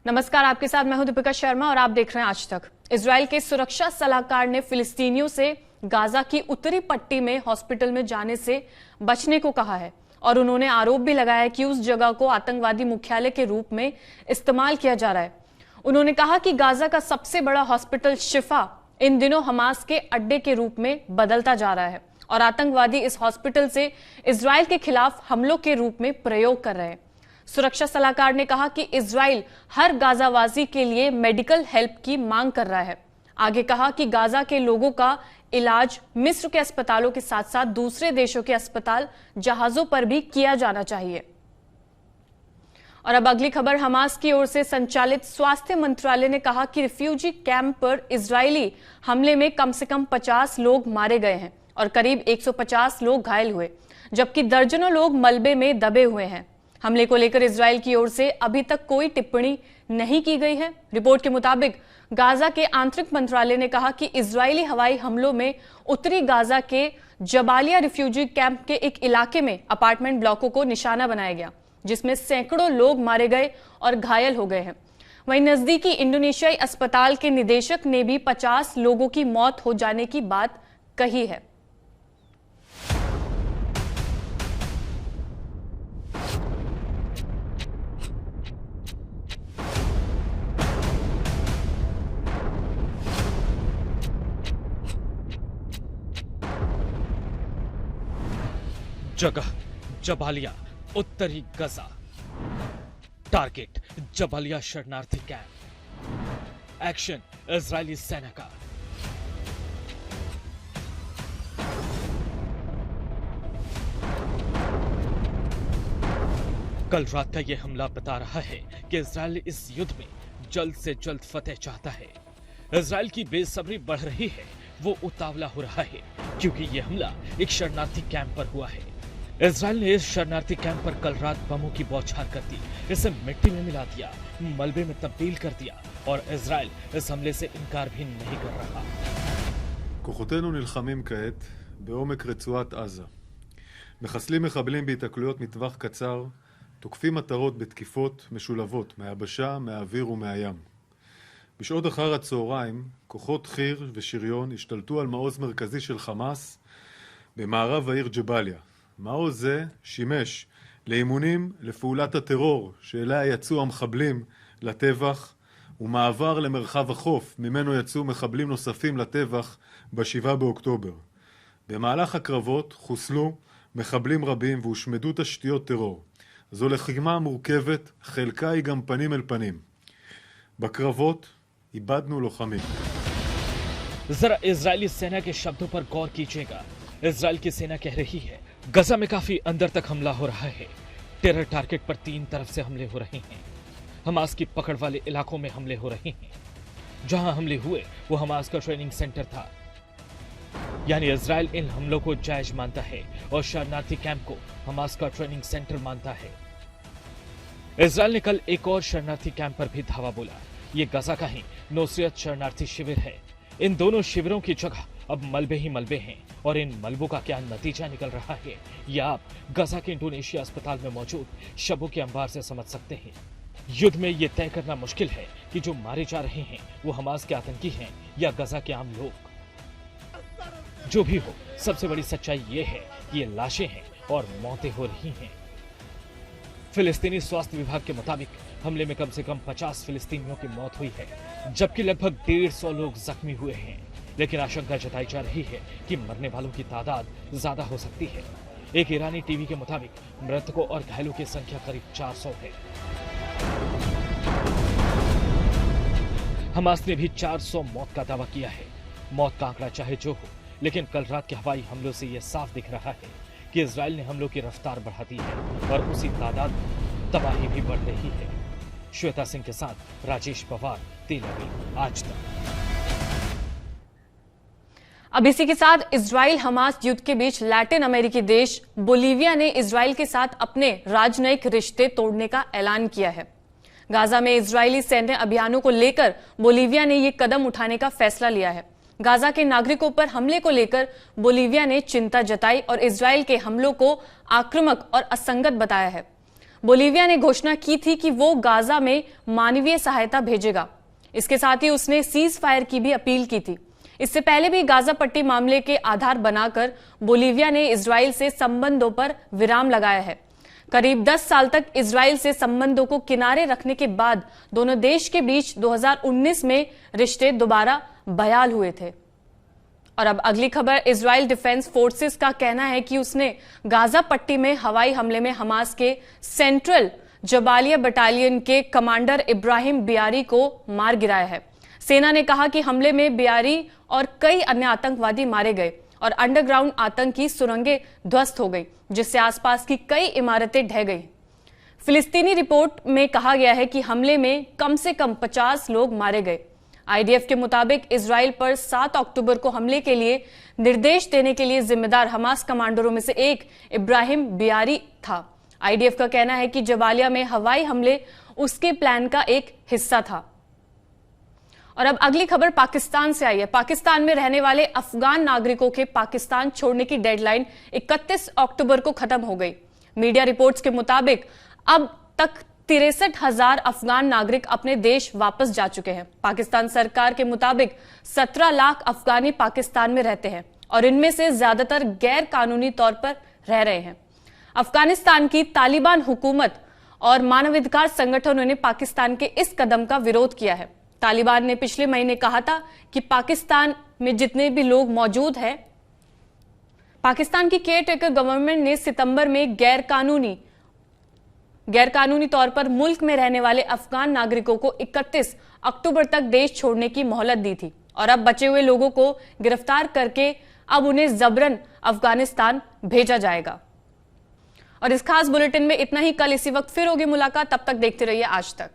नमस्कार, आपके साथ मैं हूं दीपिका शर्मा और आप देख रहे हैं आज तक। इजराइल के सुरक्षा सलाहकार ने फिलिस्तीनियों से गाजा की उत्तरी पट्टी में हॉस्पिटल में जाने से बचने को कहा है और उन्होंने आरोप भी लगाया कि उस जगह को आतंकवादी मुख्यालय के रूप में इस्तेमाल किया जा रहा है। उन्होंने कहा कि गाजा का सबसे बड़ा हॉस्पिटल शिफा इन दिनों हमास के अड्डे के रूप में बदलता जा रहा है और आतंकवादी इस हॉस्पिटल से इजराइल के खिलाफ हमलों के रूप में प्रयोग कर रहे हैं। सुरक्षा सलाहकार ने कहा कि इजराइल हर गाजावासी के लिए मेडिकल हेल्प की मांग कर रहा है। आगे कहा कि गाजा के लोगों का इलाज मिस्र के अस्पतालों के साथ साथ दूसरे देशों के अस्पताल जहाजों पर भी किया जाना चाहिए। और अब अगली खबर, हमास की ओर से संचालित स्वास्थ्य मंत्रालय ने कहा कि रिफ्यूजी कैंप पर इजरायली हमले में कम से कम 50 लोग मारे गए हैं और करीब 150 लोग घायल हुए, जबकि दर्जनों लोग मलबे में दबे हुए हैं। हमले को लेकर इजराइल की ओर से अभी तक कोई टिप्पणी नहीं की गई है। रिपोर्ट के मुताबिक गाजा के आंतरिक मंत्रालय ने कहा कि इजरायली हवाई हमलों में उत्तरी गाजा के जबालिया रिफ्यूजी कैंप के एक इलाके में अपार्टमेंट ब्लॉकों को निशाना बनाया गया, जिसमें सैकड़ों लोग मारे गए और घायल हो गए हैं। वहीं नजदीकी इंडोनेशियाई अस्पताल के निदेशक ने भी 50 लोगों की मौत हो जाने की बात कही है। जगह जबालिया, उत्तरी गजा। टारगेट जबालिया शरणार्थी कैंप। एक्शन इजरायली सेना का। कल रात का यह हमला बता रहा है कि इजरायल इस युद्ध में जल्द से जल्द फतेह चाहता है। इजरायल की बेसब्री बढ़ रही है, वो उतावला हो रहा है क्योंकि यह हमला एक शरणार्थी कैंप पर हुआ है। इजरायल ने इस शरणार्थी कैंप पर कल रात बमों की बौछार कर दी, इसे मिट्टी में मिला दिया, मलबे में तब्दील कर दिया और इजरायल इस हमले से इनकार भी नहीं कर रहा। כוחותינו נלחמים כעת בעומק רצועת עזה. מחסלים מחבלים בהתקלויות מטווח קצר, תוקפים מטרות בתקיפות משולבות מהיבשה, מהאוויר ומהים. בשעות אחר הצהריים, כוחות חי"ר ושריון השתלטו על מעוז מרכזי של חמאס במערב העיר ג'באליה. מעוז זה שימש לאימונים לפעולת הטרור שאליה יצאו המחבלים לטבח, ומעבר למרחב החוף ממנו יצאו מחבלים נוספים לטבח ב-7 באוקטובר. במהלך הקרבות חוסלו מחבלים רבים והושמדו תשתיות טרור. זו לחימה מורכבת, חלקה היא גם פנים אל פנים. בקרבות איבדנו लुखामिम। जरा इजरायली सेना के शब्दों पर गौर कीजिएगा। इजरायल की सेना कह रही है गजा में काफी अंदर तक हमला हो रहा है। टेरर टारगेट पर 3 तरफ से हमले हो रहे हैं। हमास की पकड़ वाले इलाकों में हमले हो रहे हैं। जहां हमले हुए वो हमास का ट्रेनिंग सेंटर था। यानी इजरायल इन हमलों को जायज मानता है और शरणार्थी कैंप को हमास का ट्रेनिंग सेंटर मानता है। इजरायल ने कल एक और शरणार्थी कैंप पर भी धावा बोला। ये गजा का ही नुसरत शरणार्थी शिविर है। इन दोनों शिविरों की जगह अब मलबे ही मलबे हैं और इन मलबों का क्या नतीजा निकल रहा है यह आप गजा के इंडोनेशिया अस्पताल में मौजूद शबों के अंबार से समझ सकते हैं। युद्ध में यह तय करना मुश्किल है कि जो मारे जा रहे हैं वो हमास के आतंकी हैं या गजा के आम लोग। जो भी हो, सबसे बड़ी सच्चाई ये है कि ये लाशें हैं और मौतें हो रही हैं। फिलिस्तीनी स्वास्थ्य विभाग के मुताबिक हमले में कम से कम 50 फिलिस्तीनियों की मौत हुई है, जबकि लगभग 150 लोग जख्मी हुए हैं। लेकिन आशंका जताई जा रही है कि मरने वालों की तादाद ज्यादा हो सकती है। एक ईरानी टीवी के मुताबिक मृतकों और घायलों की संख्या करीब 400 है। हमास ने भी 400 मौत का दावा किया है। मौत का आंकड़ा चाहे जो हो, लेकिन कल रात के हवाई हमलों से यह साफ दिख रहा है कि इजरायल ने हमलों की रफ्तार बढ़ा दी है और उसी तादाद में तबाही भी बढ़ रही है। श्वेता सिंह के साथ राजेश पवार, तेल अवीव, आज तक। अब इसी के साथ इजराइल हमास युद्ध के बीच लैटिन अमेरिकी देश बोलीविया ने इजराइल के साथ अपने राजनयिक रिश्ते तोड़ने का ऐलान किया है। गाजा में इजरायली सैन्य अभियानों को लेकर बोलीविया ने यह कदम उठाने का फैसला लिया है। गाजा के नागरिकों पर हमले को लेकर बोलीविया ने चिंता जताई और इजराइल के हमलों को आक्रामक और असंगत बताया है। बोलीविया ने घोषणा की थी कि वो गाजा में मानवीय सहायता भेजेगा। इसके साथ ही उसने सीज फायर की भी अपील की थी। इससे पहले भी गाजा पट्टी मामले के आधार बनाकर बोलीविया ने इजराइल से संबंधों पर विराम लगाया है। करीब 10 साल तक इजराइल से संबंधों को किनारे रखने के बाद दोनों देश के बीच 2019 में रिश्ते दोबारा बहाल हुए थे। और अब अगली खबर, इजराइल डिफेंस फोर्सेस का कहना है कि उसने गाजा पट्टी में हवाई हमले में हमास के सेंट्रल जबालिया बटालियन के कमांडर इब्राहिम बियारी को मार गिराया है। सेना ने कहा कि हमले में बियारी और कई अन्य आतंकवादी मारे गए और अंडरग्राउंड आतंकी सुरंगें ध्वस्त हो गई, जिससे आसपास की कई इमारतें ढह गई। फिलिस्तीनी रिपोर्ट में कहा गया है कि हमले में कम से कम 50 लोग मारे गए। आईडीएफ के मुताबिक इजराइल पर 7 अक्टूबर को हमले के लिए निर्देश देने के लिए जिम्मेदार हमास कमांडरों में से एक इब्राहिम बियारी था। आईडीएफ का कहना है कि जबालिया में हवाई हमले उसके प्लान का एक हिस्सा था। और अब अगली खबर पाकिस्तान से आई है। पाकिस्तान में रहने वाले अफगान नागरिकों के पाकिस्तान छोड़ने की डेडलाइन 31 अक्टूबर को खत्म हो गई। मीडिया रिपोर्ट्स के मुताबिक अब तक 63,000 अफगान नागरिक अपने देश वापस जा चुके हैं। पाकिस्तान सरकार के मुताबिक 17 लाख अफगानी पाकिस्तान में रहते हैं और इनमें से ज्यादातर गैर कानूनी तौर पर रह रहे हैं। अफगानिस्तान की तालिबान हुकूमत और मानवाधिकार संगठनों ने पाकिस्तान के इस कदम का विरोध किया है। तालिबान ने पिछले महीने कहा था कि पाकिस्तान में जितने भी लोग मौजूद हैं, पाकिस्तान की केयरटेकर गवर्नमेंट ने सितंबर में गैरकानूनी तौर पर मुल्क में रहने वाले अफगान नागरिकों को 31 अक्टूबर तक देश छोड़ने की मोहलत दी थी और अब बचे हुए लोगों को गिरफ्तार करके अब उन्हें जबरन अफगानिस्तान भेजा जाएगा। और इस खास बुलेटिन में इतना ही। कल इसी वक्त फिर होगी मुलाकात। तब तक देखते रहिए आज तक।